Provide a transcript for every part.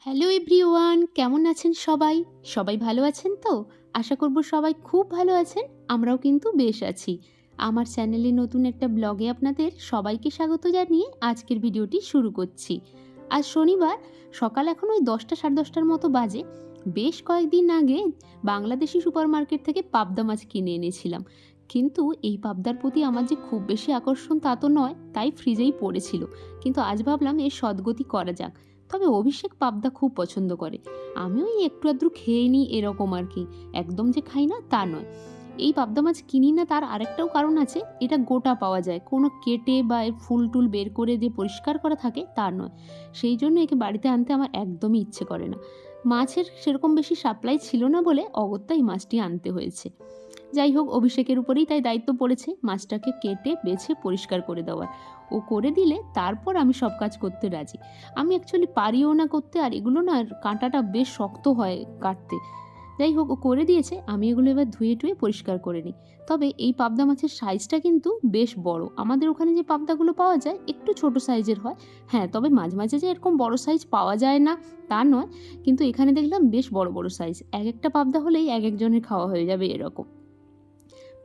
Hello everyone, কেমন আছেন সবাই? সবাই ভালো আছেন তো? আশা করব সবাই খুব ভালো আছেন। আমরাও কিন্তু বেশ আছি। আমার চ্যানেলে নতুন একটা ব্লগে আপনাদের সবাইকে স্বাগত জানিয়ে আজকের ভিডিওটি শুরু করছি। আজ শনিবার, সকাল এখন ওই 10টা সাড়ে 10টার মতো বাজে। বেশ কয়েকদিন আগে বাংলাদেশি সুপার মার্কেট থেকে পাবদা মাছ কিনে এনেছিলাম। কিন্তু এই পাবদার প্রতি আমার যে খুব বেশি আকর্ষণ তা তো নয়, তাই ফ্রিজেই পড়েছিল। কিন্তু আজ ভাবলাম এর সদ্গতি করা যাক। তবে অভিষেক পাবদা খুব পছন্দ করে। আমিও এই একটু আধটু খেয়ে নিই এরকম আর কি। একদম যে খাই না তা নয়। এই পাবদা মাছ কিনি না তার আরেকটাও কারণ আছে, এটা গোটা পাওয়া যায়, কোনো কেটে বা এর ফুল টুল বের করে দিয়ে পরিষ্কার করা থাকে তা নয়। সেই জন্য একে বাড়িতে আনতে আমার একদমই ইচ্ছে করে না। মাছের সেরকম বেশি সাপ্লাই ছিল না বলে অগত্যা এই মাছটি আনতে হয়েছে। যাই হোক, অভিষেকের উপরেই তাই দায়িত্ব পড়েছে মাছটাকে কেটে বেছে পরিষ্কার করে দেওয়ার। ও করে দিলে তারপর আমি সব কাজ করতে রাজি। আমি অ্যাকচুয়ালি পারিও না করতে, আর এগুলো না কাঁটাটা বেশ শক্ত হয় কাটতে। যাই হোক, ও করে দিয়েছে, আমি এগুলো এবার ধুয়ে টুয়ে পরিষ্কার করে নিই। তবে এই পাবদা মাছের সাইজটা কিন্তু বেশ বড়। আমাদের ওখানে যে পাবদাগুলো পাওয়া যায় একটু ছোট সাইজের হয়। হ্যাঁ, তবে মাঝে মাঝে যে এরকম বড় সাইজ পাওয়া যায় না তা নয়, কিন্তু এখানে দেখলাম বেশ বড় বড় সাইজ। এক একটা পাবদা হলেই এক একজনের খাওয়া হয়ে যাবে এরকম।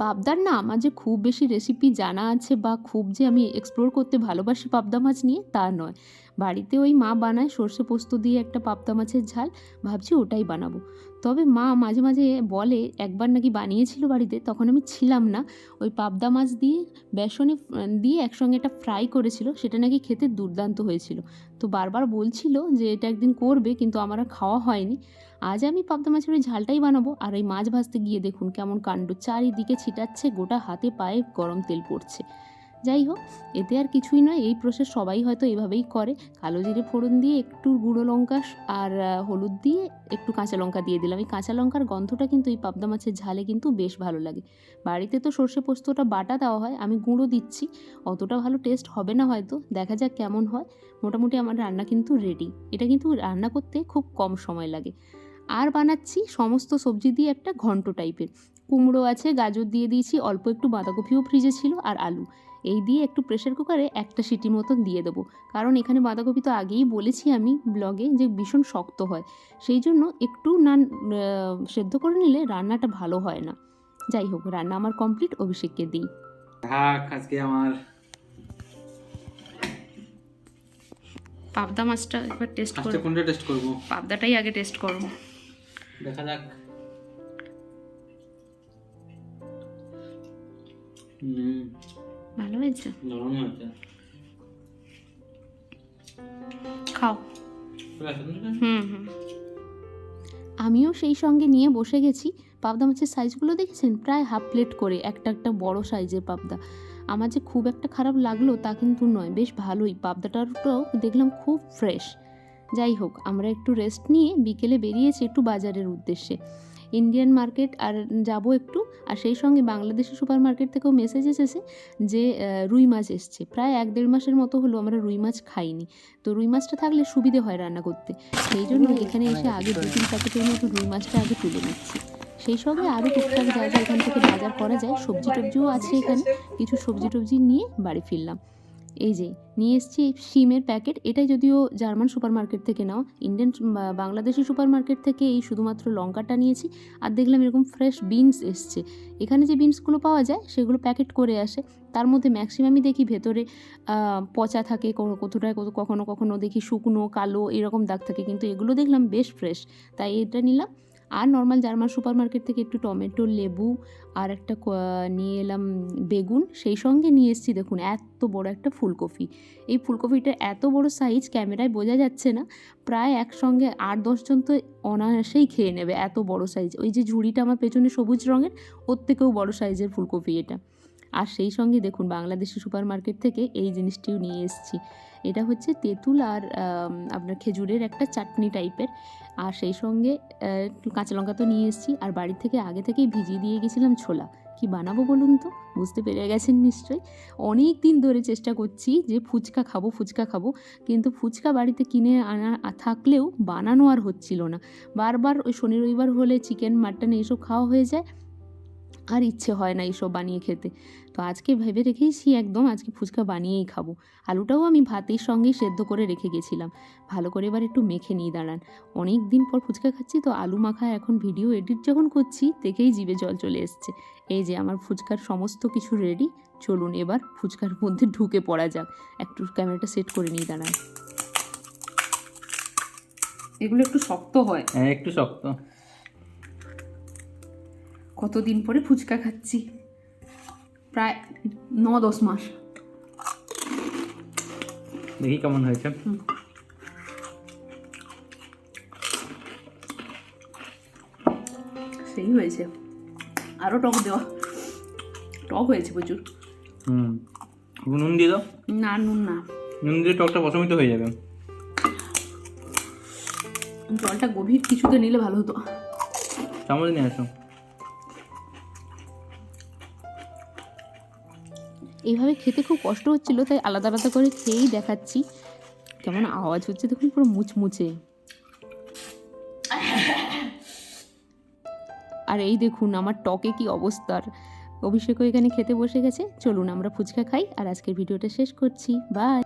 পাবদার না আমার যে খুব বেশি রেসিপি জানা আছে বা খুব যে আমি এক্সপ্লোর করতে ভালোবাসি পাবদা মাছ নিয়ে তা নয়। বাড়িতে ওই মা বানায় সর্ষে পোস্ত দিয়ে একটা পাবদা মাছের ঝাল, ভাবছি ওটাই বানাবো। তবে মা মাঝে মাঝে বলে, একবার নাকি বানিয়েছিল বাড়িতে, তখন আমি ছিলাম না। ওই পাবদা মাছ দিয়ে বেসনে দিয়ে একসঙ্গে একটা ফ্রাই করেছিল, সেটা নাকি খেতে দুর্দান্ত হয়েছিল। তো বারবার বলছিল যে এটা একদিন করবে, কিন্তু আমার আর খাওয়া হয়নি। আজ আমি পাবদা মাছের ওই ঝালটাই বানাবো। আর এই মাছ ভাজতে গিয়ে দেখুন কেমন কাণ্ড, চারিদিকে ছিটাচ্ছে, গোটা হাতে পায়ে গরম তেল পড়ছে। যাই হোক, এতে আর কিছুই নয়, এই প্রসেস সবাই হয়তো এভাবেই করে। কালো জিরে ফোড়ন দিয়ে একটু গুঁড়ো লঙ্কা আর হলুদ দিয়ে একটু কাঁচা লঙ্কা দিয়ে দিলাম। এই কাঁচা লঙ্কার গন্ধটা কিন্তু এই পাবদা মাছের ঝালে কিন্তু বেশ ভালো লাগে। বাড়িতে তো সর্ষে পোস্তটা বাটা দেওয়া হয়, আমি গুঁড়ো দিচ্ছি। অতটা ভালো টেস্ট হবে না হয়তো, দেখা যাক কেমন হয়। মোটামুটি আমার রান্না কিন্তু রেডি। এটা কিন্তু রান্না করতে খুব কম সময় লাগে। আর বানাচ্ছি সমস্ত সবজি দিয়ে একটা ঘন্ট টাইপের। কুমড়ো আছে, গাজর দিয়ে দিয়েছি, অল্প একটু বাঁধাকপিও ফ্রিজে ছিল, আর আলু। এই দিয়ে একটু প্রেসার কুকারে একটা সিটি মতন দিয়ে দেবো। কারণ এখানে বাঁধাকপি তো আগেই বলেছি আমি ব্লগে যে ভীষণ শক্ত হয়। সেই জন্য একটু সেদ্ধ করে নিলে রান্নাটা ভালো হয় না। যাই হোক, রান্না আমার কমপ্লিট, অভিষেককে দিই। আজকে আমার পাবদা মাছটা একবার টেস্ট আজকে করব। কোনটা টেস্ট করব পাবদাটাই আগে টেস্ট করব। দেখা যাক। ভালো হয়েছে? নরম হয়েছে। খাও। হুম হুম। আমিও সেই সঙ্গে নিয়ে বসে গেছি। পাবদা মাছের সাইজগুলো দেখেছেন, প্রায় হাফ প্লেট করে একটা একটা বড় সাইজের পাবদা। আমার যে খুব একটা খারাপ লাগলো তা কিন্তু নয়, বেশ ভালোই। পাবদাটারটাও দেখলাম খুব ফ্রেশ। যাই হোক, আমরা একটু রেস্ট নিয়ে বিকেলে বেরিয়েছি একটু বাজারের উদ্দেশ্যে। ইন্ডিয়ান মার্কেট আর যাব একটু। আর সেই সঙ্গে বাংলাদেশি সুপার মার্কেট থেকেও মেসেজ এসেছে যে রুই মাছ এসছে। প্রায় 1-1.5 মাসের মতো হলো আমরা রুই মাছ খাইনি। তো রুই মাছটা থাকলে সুবিধে হয় রান্না করতে। সেই জন্য এখানে এসে আগে 2-3 প্যাকেটের মতো রুই মাছটা আগে তুলে নিচ্ছি। সেই সঙ্গে আরও টুকটাক যা যা এখান থেকে বাজার করা যায়, সবজি টবজিও আছে এখানে। কিছু সবজি টবজি নিয়ে বাড়ি ফিরলাম। এই যে নিয়ে এসেছি শিমের প্যাকেট। এটাই যদিও জার্মান সুপার মার্কেট থেকে নাও। ইন্ডিয়ান বাংলাদেশি সুপার মার্কেট থেকে এই শুধুমাত্র লঙ্কাটা নিয়েছি। আর দেখলাম এরকম ফ্রেশ বিনস এসছে। এখানে যে বিনসগুলো পাওয়া যায় সেগুলো প্যাকেট করে আসে। তার মধ্যে ম্যাক্সিমামই দেখি ভেতরে পচা থাকে, কোথায় কখনো কখনো দেখি শুকনো কালো এরকম দাগ থাকে, কিন্তু এগুলো দেখলাম বেশ ফ্রেশ, তাই এটা নিলাম। আর নর্মাল জার্মান সুপার মার্কেট থেকে একটু টমেটো, লেবু আর একটা নিয়ে এলাম বেগুন। সেই সঙ্গে নিয়ে এসেছি দেখুন এত বড় একটা ফুলকপি। এই ফুলকপিটার এত বড় সাইজ ক্যামেরায় বোঝা যাচ্ছে না। প্রায় একসঙ্গে 8-10 জন তো অনায়াসেই খেয়ে নেবে, এত বড় সাইজ। ওই যে ঝুড়িটা আমার পেছনে সবুজ রঙের, ওর থেকেও বড় সাইজের ফুলকপি এটা। আর সেই সঙ্গে দেখুন বাংলাদেশি সুপার মার্কেট থেকে এই জিনিসটিও নিয়ে এসেছি। এটা হচ্ছে তেঁতুল আর আপনার খেজুরের একটা চাটনি টাইপের। আর সেই সঙ্গে একটু কাঁচা লঙ্কা তো নিয়ে এসেছি। আর বাড়ি থেকে আগে থেকেই ভিজিয়ে দিয়ে গেছিলাম ছোলা। কি বানাবো বলুন তো? বুঝতে পেরে গেছেন নিশ্চয়ই। অনেক দিন ধরে চেষ্টা করছি যে ফুচকা খাবো ফুচকা খাবো, কিন্তু ফুচকা বাড়িতে কিনে আনা থাকলেও বানানো আর হচ্ছিল না। বারবার ওই শনি রবিবার হলে চিকেন মাটন এইসব খাওয়া হয়ে যায়। আর ইচ্ছে হয় না এইসব বানিয়ে খেতে। তো আজকে ভেবে রেখেছি একদম আজকে ফুচকা বানিয়েই খাবো। আলুটাও আমি ভাতের সঙ্গেই সেদ্ধ করে রেখে গেছিলাম। ভালো করে এবার একটু মেখে নিই দাঁড়ান। অনেক দিন পর ফুচকা খাচ্ছি তো আলু মাখা এখন ভিডিও এডিট যখন করছি দেখেই জিভে জল চলে এসছে। এই যে আমার ফুচকার সমস্ত কিছু রেডি। চলুন এবার ফুচকার মধ্যে ঢুকে পড়া যাক। একটু ক্যামেরাটা সেট করে নিই দাঁড়ান। এগুলো একটু শক্ত হয়। হ্যাঁ একটু শক্ত। কতদিন পরে ফুচকা খাচ্ছি, প্রায় 9-10 মাস। দেখি কেমন হয়েছে। সেই হয়েছে, আরও টক দেওয়া, টক হয়েছে প্রচুর। নুন দিয়ে দাও। না নুন না, নুন দিয়ে টকটা প্রশমিত হয়ে যাবে। জলটা গভীর কিছুতে নিলে ভালো হতো। চামচ নিয়ে আসো। এইভাবে খেতে খুব কষ্ট হচ্ছিল, তাই আলাদা আলাদা করে খেয়েই দেখাচ্ছি। কেমন আওয়াজ হচ্ছে দেখুন, পুরো মুচমুচে। আর এই দেখুন আমার টকে কি অবস্থার। অভিষেকও এখানে খেতে বসে গেছে। চলুন আমরা ফুচকা খাই আর আজকের ভিডিওটা শেষ করছি। বাই।